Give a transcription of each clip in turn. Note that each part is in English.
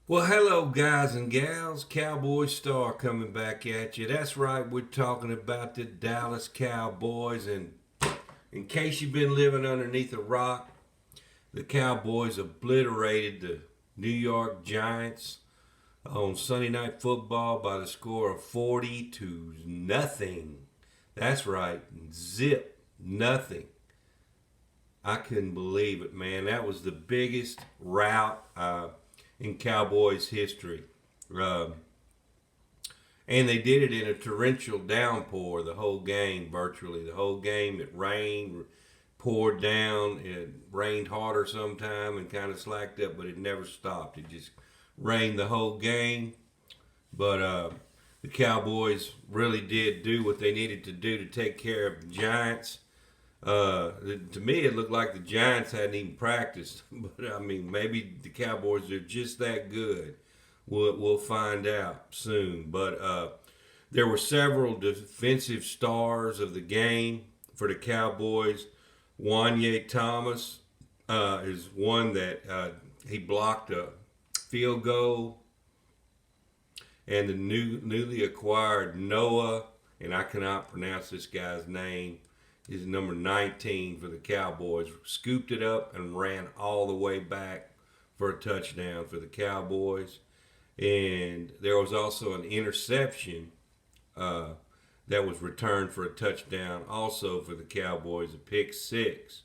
Well, hello, guys and gals. Cowboy Star coming back at you. That's right, we're talking about the Dallas Cowboys. And in case you've been living underneath a rock, the Cowboys obliterated the New York Giants on Sunday Night Football by the score of 40 to nothing. That's right, zip, nothing. I couldn't believe it, man. That was the biggest rout in Cowboys history. Um, and they did it in a torrential downpour the whole game, virtually. The whole game, it rained, poured down. It rained harder sometime and kind of slacked up, but it never stopped. It just rained the whole game. But the Cowboys really did do what they needed to do to take care of the Giants. To me, it looked like the Giants hadn't even practiced, but I mean, maybe the Cowboys are just that good. We'll find out soon. But there were several defensive stars of the game for the Cowboys. Wanye Thomas is one that he blocked a field goal, and the newly acquired Noah, and I cannot pronounce this guy's name, is number 19 for the Cowboys. Scooped it up and ran all the way back for a touchdown for the Cowboys. And there was also an interception that was returned for a touchdown also for the Cowboys, a pick six.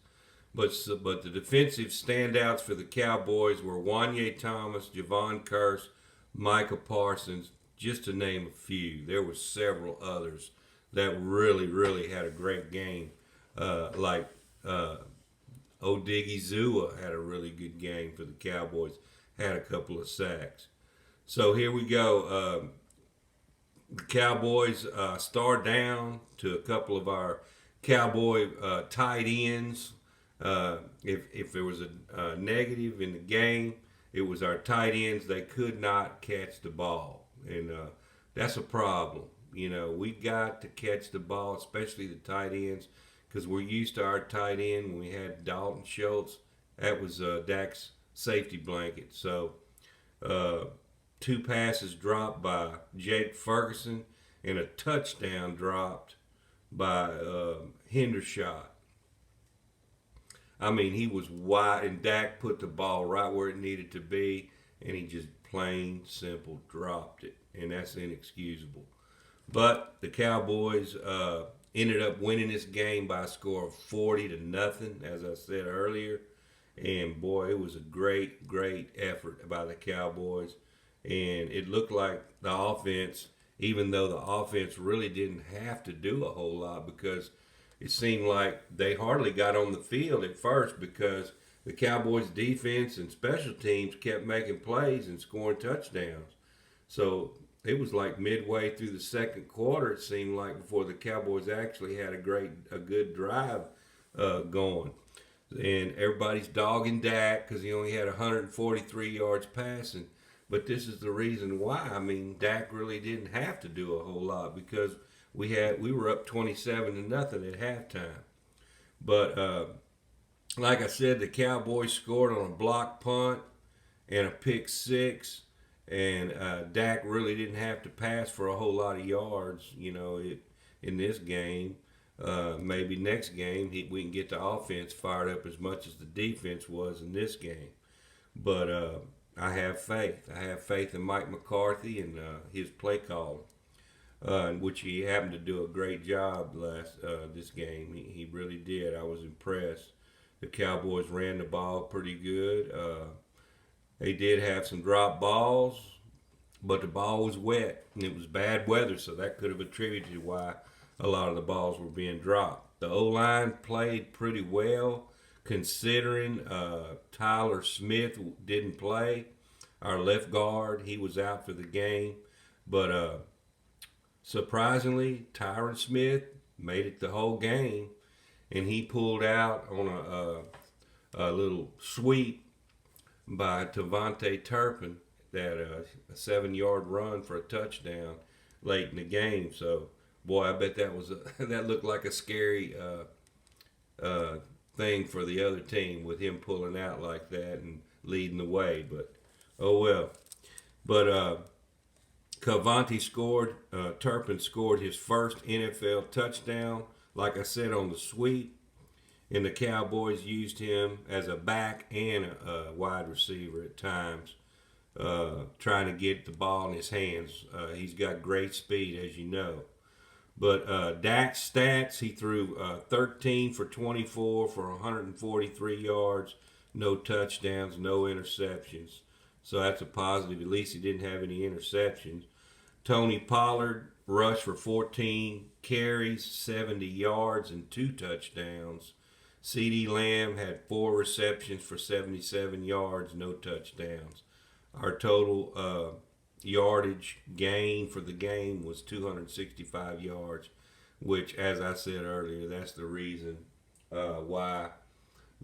But the defensive standouts for the Cowboys were Wanye Thomas, Javon Curse, Micah Parsons, just to name a few. There were several others that really had a great game. Like Odiggy Zua had a really good game for the Cowboys, had a couple of sacks. So here we go. The Cowboys star down to a couple of our Cowboy tight ends. If there was a negative in the game, it was our tight ends. They could not catch the ball, and that's a problem. You know, we got to catch the ball, especially the tight ends, because we're used to our tight end. When we had Dalton Schultz, that was Dak's safety blanket. So, two passes dropped by Jake Ferguson and a touchdown dropped by Hendershot. I mean, he was wide, and Dak put the ball right where it needed to be, and he just plain simple dropped it, and that's inexcusable. But the Cowboys ended up winning this game by a score of 40 to nothing, as I said earlier. And boy, it was a great effort by the Cowboys. And it looked like the offense, even though the offense really didn't have to do a whole lot, because it seemed like they hardly got on the field at first, because the Cowboys defense and special teams kept making plays and scoring touchdowns. So it was like midway through the second quarter, it seemed like, before the Cowboys actually had a good drive going. And everybody's dogging Dak because he only had 143 yards passing. But this is the reason why. I mean, Dak really didn't have to do a whole lot, because we were up 27 to nothing at halftime. But like I said, the Cowboys scored on a block punt and a pick six. And Dak really didn't have to pass for a whole lot of yards, in this game. Maybe next game we can get the offense fired up as much as the defense was in this game. But I have faith. I have faith in Mike McCarthy and his play calling, in which he happened to do a great job this game. He really did. I was impressed. The Cowboys ran the ball pretty good. They did have some drop balls, but the ball was wet, and it was bad weather, so that could have attributed why a lot of the balls were being dropped. The O-line played pretty well, considering Tyler Smith didn't play. Our left guard, he was out for the game. But surprisingly, Tyron Smith made it the whole game, and he pulled out on a little sweep by Tavante Turpin, that a 7-yard run for a touchdown late in the game. So, boy, I bet that looked like a scary thing for the other team, with him pulling out like that and leading the way. But oh well. But Turpin scored his first NFL touchdown, like I said, on the sweep. And the Cowboys used him as a back and a wide receiver at times, trying to get the ball in his hands. He's got great speed, as you know. But Dak's stats, he threw 13 for 24 for 143 yards, no touchdowns, no interceptions. So that's a positive. At least he didn't have any interceptions. Tony Pollard rushed for 14 carries, 70 yards, and 2 touchdowns. CeeDee Lamb had 4 receptions for 77 yards, no touchdowns. Our total yardage gain for the game was 265 yards, which, as I said earlier, that's the reason why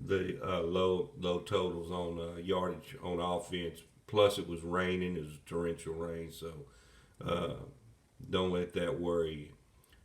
the low totals on yardage on offense. Plus, it was raining; it was torrential rain, so don't let that worry you.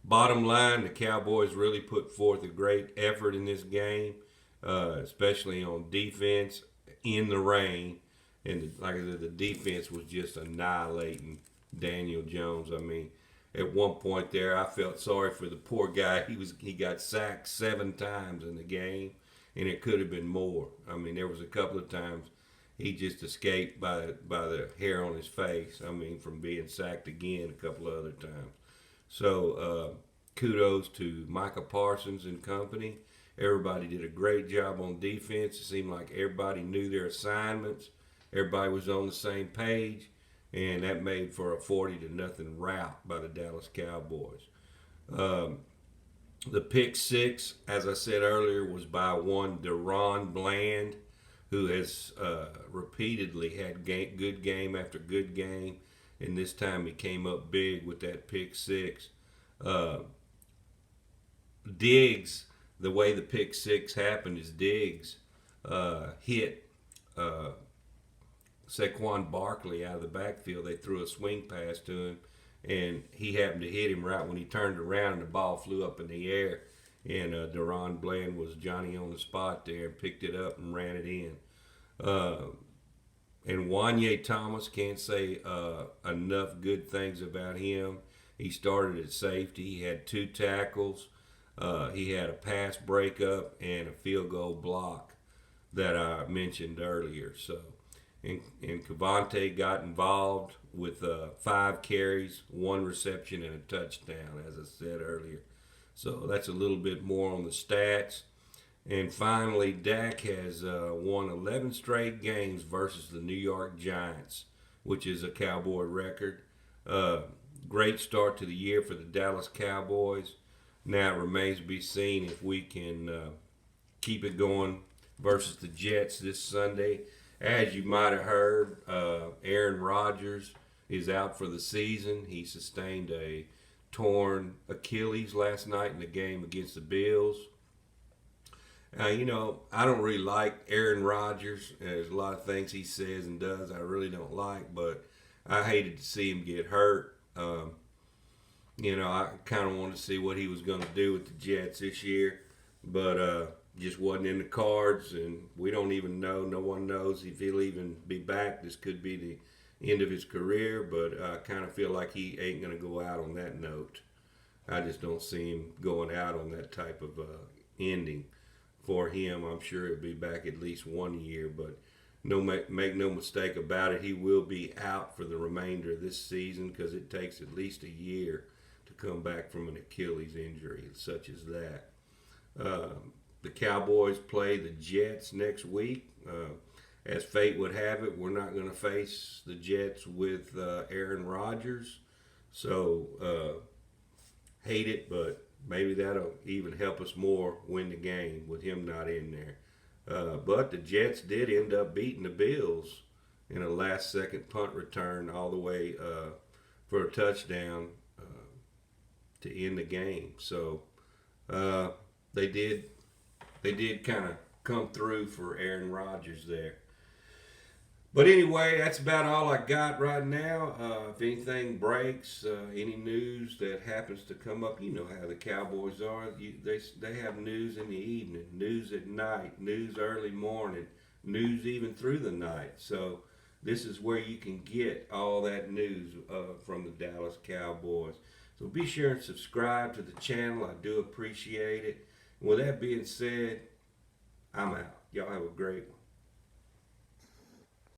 Bottom line, the Cowboys really put forth a great effort in this game, especially on defense in the rain. And like I said, the defense was just annihilating Daniel Jones. I mean, at one point there, I felt sorry for the poor guy. He got sacked 7 times in the game, and it could have been more. I mean, there was a couple of times he just escaped by the hair on his face. I mean, from being sacked again a couple of other times. So kudos to Micah Parsons and company. Everybody did a great job on defense. It seemed like everybody knew their assignments. Everybody was on the same page, and that made for a 40-0 rout by the Dallas Cowboys. The pick six, as I said earlier, was by one DaRon Bland, who has repeatedly had good game after good game, and this time he came up big with that pick six. Diggs, the way the pick six happened is Diggs hit Saquon Barkley out of the backfield. They threw a swing pass to him, and he happened to hit him right when he turned around, and the ball flew up in the air. And DaRon Bland was Johnny on the spot there and picked it up and ran it in. And Wanye Thomas, can't say enough good things about him. He started at safety. He had 2 tackles. He had a pass breakup and a field goal block that I mentioned earlier. So, and Cavante got involved with 5 carries, 1 reception, and a touchdown, as I said earlier. So that's a little bit more on the stats. And finally, Dak has won 11 straight games versus the New York Giants, which is a Cowboy record. Great start to the year for the Dallas Cowboys. Now it remains to be seen if we can keep it going versus the Jets this Sunday. As you might have heard, Aaron Rodgers is out for the season. He sustained a torn Achilles last night in the game against the Bills. You know, I don't really like Aaron Rodgers. There's a lot of things he says and does I really don't like, but I hated to see him get hurt. You know, I kind of wanted to see what he was going to do with the Jets this year, but just wasn't in the cards, and we don't even know. No one knows if he'll even be back. This could be the end of his career, but I kind of feel like he ain't going to go out on that note. I just don't see him going out on that type of ending for him. I'm sure he'll be back at least 1 year, but make no mistake about it, he will be out for the remainder of this season because it takes at least a year to come back from an Achilles injury such as that. The Cowboys play the Jets next week. As fate would have it, we're not going to face the Jets with Aaron Rodgers. So, hate it, but maybe that'll even help us more win the game with him not in there. But the Jets did end up beating the Bills in a last-second punt return all the way for a touchdown to end the game. So they did kind of come through for Aaron Rodgers there. But anyway, that's about all I got right now. If anything breaks, any news that happens to come up, you know how the Cowboys are. They have news in the evening, news at night, news early morning, news even through the night. So This is where you can get all that news from the Dallas Cowboys. So be sure and subscribe to the channel. I do appreciate it. And with that being said, I'm out. Y'all have a great one.